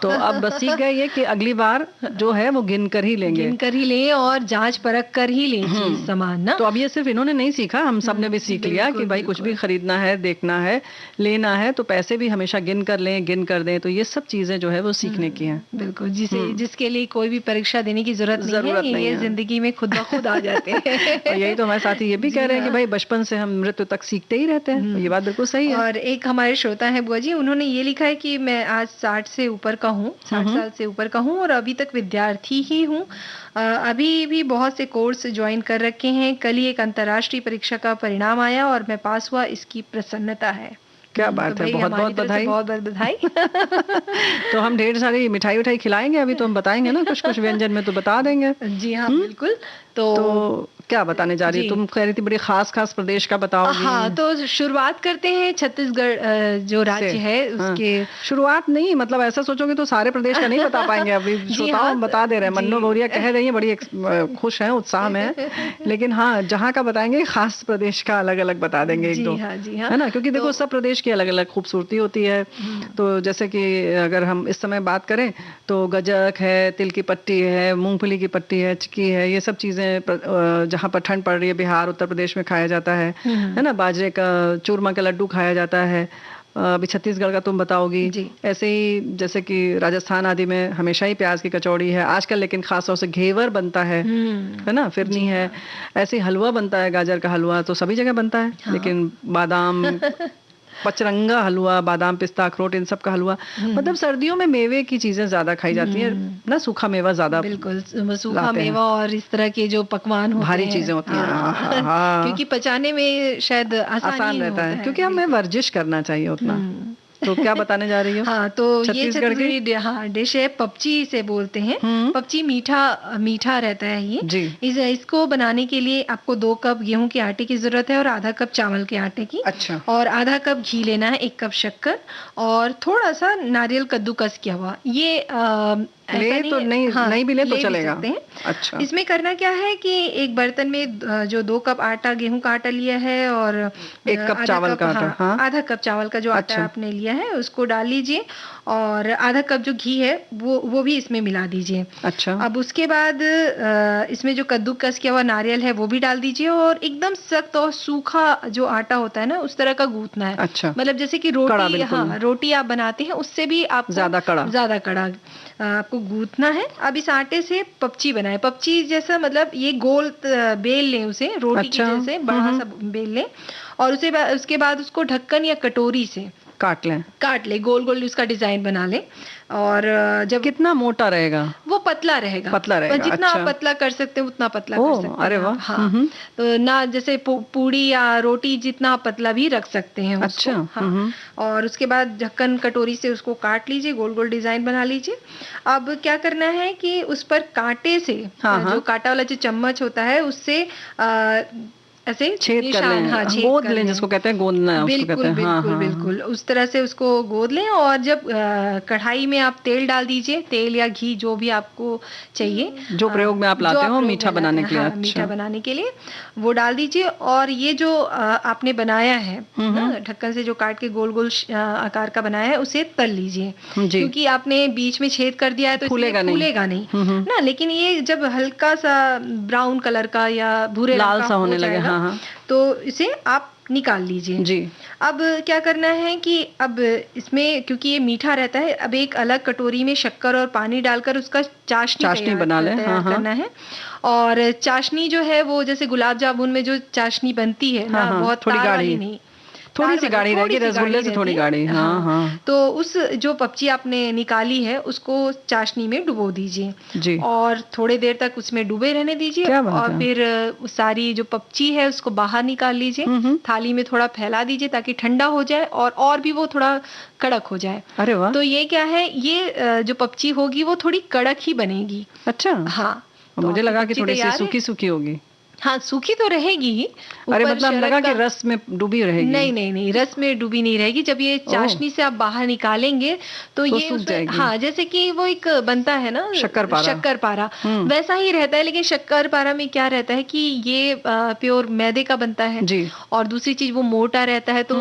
तो अब बस सीख गए ये कि अगली बार जो है वो गिन कर ही लेंगे, गिन कर ही लें और जांच परख कर ही लें चीज सामान ना। तो अब ये सिर्फ इन्होंने नहीं सीखा, हम सब ने भी सीख लिया कि भाई कुछ भी खरीदना है, देखना है, लेना है तो पैसे भी हमेशा गिन कर लें, गिन कर दें। तो ये सब चीजें जो है वो सीखने की हैं। बिल्कुल, जिसके लिए कोई भी परीक्षा देने की जरूरत नहीं है, ये जिंदगी में खुद ब खुद आ जाते हैं। और यही तो हमारे साथी ये भी कह रहे हैं कि भाई बचपन से हम मृत्यु तक सीखते ही रहते हैं। ये बात बिल्कुल सही है। और एक हमारे श्रोता है बुआ जी, उन्होंने ये लिखा है कि मैं आज 60 से ऊपर का हूँ, 60 साल से ऊपर का हूँ और अभी तक विद्यार्थी ही हूँ। अभी भी बहुत से कोर्स ज्वाइन कर रखे हैं। कल ही एक अंतर्राष्ट्रीय परीक्षा का परिणाम आया और मैं पास हुआ, इसकी प्रसन्नता है। क्या बात है, बहुत बहुत बधाई। बहुत बहुत बधाई। तो हम ढेर सारी मिठाई उठाई खिलाएंगे, अभी तो हम बताएंगे ना कुछ कुछ व्यंजन में तो बता देंगे। जी हाँ बिल्कुल। तो क्या बताने जा रही है? तुम कह रही थी बड़ी खास खास प्रदेश का बताओगी। हाँ, तो शुरुआत करते हैं छत्तीसगढ़ जो राज्य है उसके। शुरुआत नहीं, मतलब ऐसा सोचोगे तो सारे प्रदेश का नहीं बता पाएंगे। अभी श्रोताओं हम बता दे रहे हैं, मन्नो गौरिया कह रही है, बड़ी खुश हैं, उत्साह में है, लेकिन हाँ जहाँ का बताएंगे खास प्रदेश का अलग अलग बता देंगे एक दो, है ना, क्योंकि देखो सब प्रदेश की अलग अलग खूबसूरती होती है। तो जैसे कि अगर हम इस समय बात करें तो गजक है, तिल की पट्टी है, मूंगफली की पट्टी है, चिक्की है, ये सब चीजें जहाँ पर ठंड पड़ रही है, बिहार उत्तर प्रदेश में खाया जाता है ना। बाजरे का चूरमा का लड्डू खाया जाता है। अभी छत्तीसगढ़ का तुम बताओगी। ऐसे ही जैसे कि राजस्थान आदि में हमेशा ही प्याज की कचौड़ी है आजकल, लेकिन खास तौर से घेवर बनता है ना, फिरनी है, ऐसे ही हलवा बनता है, गाजर का हलवा तो सभी जगह बनता है। लेकिन बादाम पचरंगा हलवा, बादाम पिस्ता अखरोट, इन सब का हलवा, मतलब सर्दियों में मेवे की चीजें ज्यादा खाई जाती है ना, सूखा मेवा ज्यादा। बिल्कुल, सूखा मेवा और इस तरह के जो पकवान होते भारी चीजें होती हैं। क्योंकि पचाने में शायद आसान रहता है, क्योंकि हमें वर्जिश करना चाहिए उतना। तो क्या बताने जा रही हो? हाँ, तो ये छत्तीसगढ़ी डिश है, पपची से बोलते हैं। पपची मीठा रहता है ये। इसको बनाने के लिए आपको 2 कप गेहूं के आटे की जरूरत है और आधा कप चावल के आटे की। अच्छा। और आधा कप घी लेना है, 1 कप शक्कर और थोड़ा सा नारियल कद्दूकस किया हुआ। ये ले तो नहीं भी ले तो चलेगा। अच्छा। इसमें करना क्या है कि एक बर्तन में जो 2 कप आटा, गेहूं का आटा लिया है और 1 कप चावल का आटा, आधा कप चावल का जो आटा आपने लिया है उसको डाल लीजिए और आधा कप जो घी है वो भी इसमें मिला दीजिए। अच्छा। अब उसके बाद इसमें जो कद्दूकस किया हुआ नारियल है वो भी डाल दीजिए और एकदम सख्त और सूखा जो आटा होता है ना उस तरह का गूंथना है। अच्छा। मतलब जैसे कि रोटी आप बनाते हैं उससे भी आप ज्यादा कड़ा आपको गूंथना है। अब इस आटे से पपची बनाए, पपची जैसा मतलब ये गोल बेल लें उसे, रोटी की जैसे बड़ा सा बेल लें और उसके बाद उसको ढक्कन या कटोरी से काट ले, गोल गोल उसका डिजाइन बना ले। और जब कितना मोटा रहेगा? वो पतला रहेगा। जितना आप पतला कर सकते हैं उतना पतला कर सकते हैं। अरे वाह। हाँ। तो ना जैसे पूड़ी या रोटी जितना पतला भी रख सकते हैं उसको। अच्छा। हाँ। और उसके बाद ढक्कन कटोरी से उसको काट लीजिए, गोल गोल डिजाइन बना लीजिए। अब क्या करना है कि उस पर कांटे से, जो कांटा वाला जो चम्मच होता है उससे ऐसे छेद कर लें, गोद लें, जिसको कहते हैं गोदना है, उसको कहते हैं। बिल्कुल उस तरह से उसको गोद लें और जब कढ़ाई में आप तेल डाल दीजिए, तेल या घी जो भी आपको चाहिए, जो प्रयोग में आप लाते हो मीठा बनाने के लिए। अच्छा। मीठा बनाने के लिए वो डाल दीजिए और ये जो आपने बनाया है ना, ढक्कन से जो काट के गोल गोल आकार का बनाया है उसे तल लीजिए, क्योंकि आपने बीच में छेद कर दिया है तो फूलेगा नहीं ना। लेकिन ये जब हल्का सा ब्राउन कलर का या भूरे लाल सा होने लगे तो इसे आप निकाल लीजिए जी। अब क्या करना है कि अब इसमें क्योंकि ये मीठा रहता है, अब एक अलग कटोरी में शक्कर और पानी डालकर उसका चाशनी बना ले करना है। और चाशनी जो है वो जैसे गुलाब जामुन में जो चाशनी बनती है ना, बहुत थोड़ी गाढ़ी नहीं, थोड़ी सी गाढ़ी रहेगी, थोड़ी सी रसगुल्ले गाढ़ी से थोड़ी रहती है। गाढ़ी। हाँ हाँ तो उस जो पपची आपने निकाली है उसको चाशनी में डुबो दीजिए जी। और थोड़ी देर तक उसमें डूबे रहने दीजिए क्या बात और है। फिर सारी जो पपची है उसको बाहर निकाल लीजिए, थाली में थोड़ा फैला दीजिए ताकि ठंडा हो जाए और भी वो थोड़ा कड़क हो जाए। अरे वाह। तो ये क्या है, ये जो पपची होगी वो थोड़ी कड़क ही बनेगी। अच्छा। हाँ, तो मुझे आपकी लगा कि पपची थोड़ी सी तैयार है। सूखी सूखी होगी। हाँ, सूखी तो रहेगी ही। अरे ऊपर मतलब शरद लगा कि का रस में डूबी रहेगी। नहीं नहीं नहीं, रस में डूबी नहीं रहेगी। जब ये ओह। चाशनी से आप बाहर निकालेंगे तो ये सूख उसमें जाएगी। हाँ, जैसे कि वो एक बनता है ना शक्करपारा। शक्करपारा, वैसा ही रहता है। लेकिन शक्करपारा में क्या रहता है कि ये प्योर मैदे का बनता है जी। और दूसरी चीज वो मोटा रहता है, तो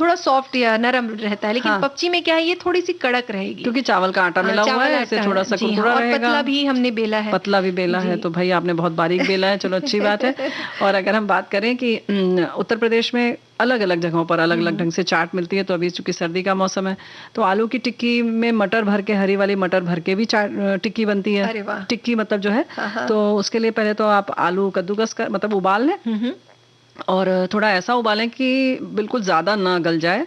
थोड़ा सॉफ्ट या नरम रहता है। लेकिन हाँ। पपची में क्या है, ये थोड़ी सी कड़क रहेगी क्योंकि चावल का आटा मिला हुआ चावल है, ऐसे आटा थोड़ा है। सा जी हाँ, कुरकुरा और रहेगा। पतला भी हमने बेला है। पतला भी बेला है, जी। तो भाई आपने बहुत बारीक बेला है, चलो अच्छी बात है। और अगर हम बात करें कि उत्तर प्रदेश में अलग अलग जगहों पर अलग अलग ढंग से चाट मिलती है, तो अभी चूंकि सर्दी का मौसम है तो आलू की टिक्की में मटर भर के, हरी वाली मटर भर के भी चाट टिक्की बनती है। अरे वाह। टिक्की मतलब जो है, तो उसके लिए पहले तो आप आलू कद्दूकस कर मतलब उबाल लें और थोड़ा ऐसा उबालें कि बिल्कुल ज्यादा ना गल जाए,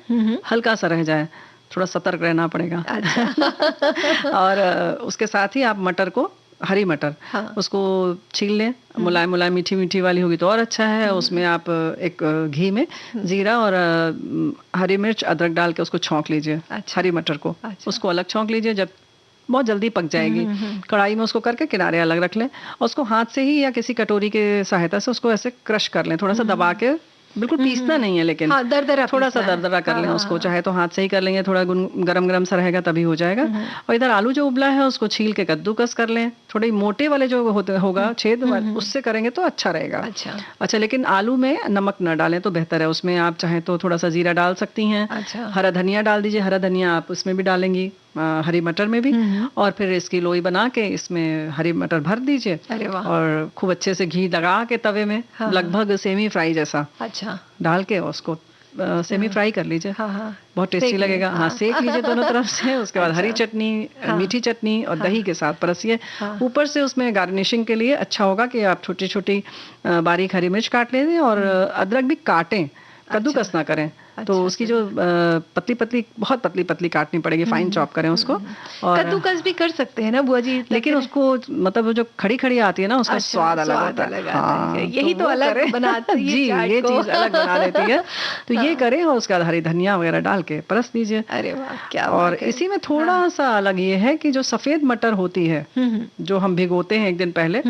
हल्का सा रह जाए, थोड़ा सतर्क रहना पड़ेगा। अच्छा। और उसके साथ ही आप मटर को, हरी मटर, उसको छील लें, मुलायम मुलायम मीठी मीठी वाली होगी तो और अच्छा है। उसमें आप एक घी में जीरा और हरी मिर्च अदरक डाल के उसको छौंक लीजिए। हरी मटर को उसको अलग छौंक लीजिए, जब बहुत जल्दी पक जाएगी। कढ़ाई में उसको करके किनारे अलग रख लें और उसको हाथ से ही या किसी कटोरी के सहायता से उसको ऐसे क्रश कर लें, थोड़ा सा दबा के, बिल्कुल पीसना नहीं है लेकिन हाँ, दरदरा थोड़ा सा पीसना है। दरदरा कर लें उसको, चाहे तो हाथ से ही कर लेंगे, थोड़ा गरम गरम सा रहेगा तभी हो जाएगा। और इधर आलू जो उबला है उसको छील के कद्दूकस कर लें, थोड़े मोटे वाले जो होते होगा छेद उससे करेंगे तो अच्छा रहेगा। अच्छा, लेकिन आलू में नमक न डालें तो बेहतर है। उसमें आप चाहे तो थोड़ा सा जीरा डाल सकती हैं। हरा धनिया डाल दीजिए, हरा धनिया आप उसमें भी डालेंगी, हरी मटर में भी। और फिर इसकी लोई बना के इसमें हरी मटर भर दीजिए और खूब अच्छे से घी लगा के तवे में, लगभग सेमी फ्राई जैसा डाल के उसको सेमी फ्राई कर लीजिए। बहुत टेस्टी लगेगा। हाँ, सेक लीजिए दोनों तरफ से। उसके बाद हरी चटनी, मीठी चटनी और दही के साथ परसिए। ऊपर से उसमें गार्निशिंग के लिए अच्छा होगा कि आप छोटी छोटी बारीक हरी मिर्च काट लें और अदरक भी काटें, कद्दूकस ना करें। तो उसकी जो पतली पतली, बहुत पतली पतली काटनी पड़ेगी, फाइन चॉप करें उसको। और कद्दूकस भी कर सकते हैं ना बुआ जी, लेकिन उसको मतलब वो जो खड़ी खड़ी आती है ना, उसका स्वाद अलग होता है। हाँ, यही तो अलग बनाती है जी, ये चीज अलग बना देती है। तो ये करें और उसके बाद हरी धनिया वगैरह डाल के परस दीजिए। अरे वाह, क्या और इसी में थोड़ा सा अलग ये है कि जो सफेद मटर होती है, जो हम भिगोते हैं एक दिन पहले,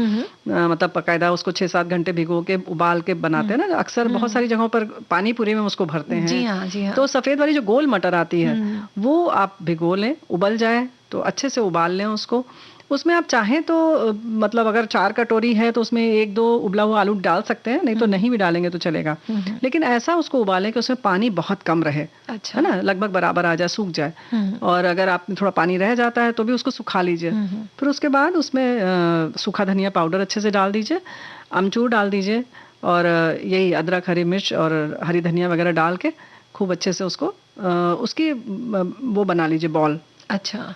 मतलब बकायदा उसको 6-7 घंटे भिगो के उबाल के बनाते हैं ना, अक्सर बहुत सारी जगहों पर पानी पूरी में उसको भरते हैं। जी हाँ, जी हाँ। तो सफेद वाली जो गोल मटर आती है वो आप भिगो लें, उबल जाए तो अच्छे से उबाल लें उसको। उसमें आप चाहें तो मतलब अगर 4 कटोरी है तो उसमें 1-2 उबला हुआ आलू डाल सकते हैं, नहीं तो नहीं भी डालेंगे तो चलेगा। लेकिन ऐसा उसको उबालें कि उसमें पानी बहुत कम रहे, है ना, लगभग बराबर आ जाए, सूख जाए। और अगर आप थोड़ा पानी रह जाता है तो भी उसको सुखा लीजिए। फिर उसके बाद उसमें सूखा धनिया पाउडर अच्छे से डाल दीजिए, अमचूर डाल दीजिए और यही अदरक, हरी मिर्च और हरी धनिया वगैरह डाल के खूब अच्छे से उसको उसकी वो बना लीजिए बॉल। अच्छा,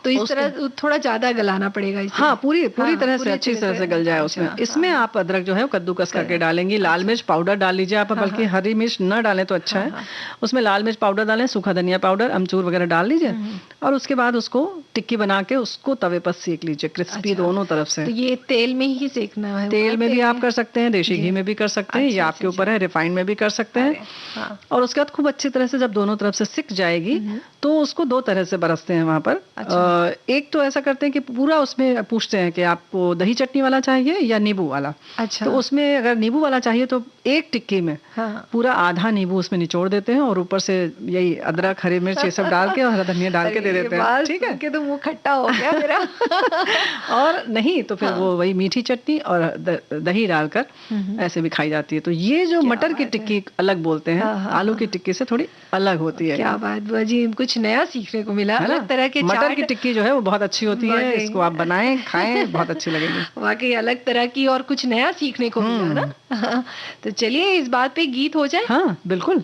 तो इस तरह थोड़ा ज्यादा गलाना पड़ेगा इसे। हाँ, पूरी तरह से अच्छी तरह से गल जाए उसमें। इसमें आप अदरक जो है वो कद्दूकस करके डालेंगी। लाल मिर्च पाउडर डाल लीजिए आप, बल्कि हरी मिर्च न डालें तो अच्छा है। उसमें लाल मिर्च पाउडर डालें, सूखा धनिया पाउडर, अमचूर वगैरह डाल लीजिए और उसके बाद उसको टिक्की बना के उसको तवे पर सेक लीजिए, क्रिस्पी दोनों तरफ से। तो ये तेल में ही सेकना है? तेल में भी आप कर सकते हैं, देसी घी में भी कर सकते हैं, ये आपके ऊपर है, रिफाइंड में भी कर सकते हैं। और उसके बाद खूब अच्छी तरह से जब दोनों तरफ से सिक जाएगी तो उसको 2 तरह से बरसते हैं वहां पर। एक तो ऐसा करते हैं कि पूरा उसमें पूछते हैं कि आपको दही चटनी वाला चाहिए या नींबू वाला। अच्छा। तो उसमें अगर नींबू वाला चाहिए तो एक टिक्की में पूरा आधा नींबू उसमें निचोड़ देते हैं और ऊपर से यही अदरक, हरी मिर्च ये सब डाल के और हरा धनिया डाल के दे देते हैं। ठीक है, कि तो मुंह खट्टा हो गया मेरा। और नहीं तो फिर वो वही मीठी चटनी और दही डालकर ऐसे भी खाई जाती है। तो ये जो मटर की टिक्की अलग बोलते हैं, आलू की टिक्की से थोड़ी अलग होती है। क्या बात बुआ जी, कुछ नया सीखने को मिला। अलग तरह के मटर की टिक्की जो है वो बहुत अच्छी होती है, इसको आप बनाएं, खाएं, बहुत अच्छी लगेगी। वाकई अलग तरह की और कुछ नया सीखने को मिला ना। तो चलिए इस बात पे गीत हो जाए। हाँ बिल्कुल।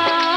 हाँ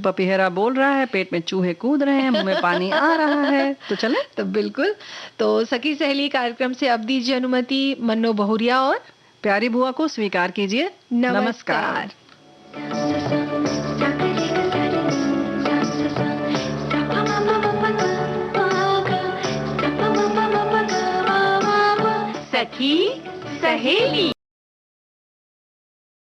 पपीहेरा बोल रहा है, पेट में चूहे कूद रहे हैं, मुंह में पानी आ रहा है। तो चले। तो बिल्कुल। तो सखी सहेली कार्यक्रम से अब दीजिए अनुमति मन्नो बहुरिया और प्यारी बुआ को स्वीकार कीजिए। नमस्कार। सखी सहेली।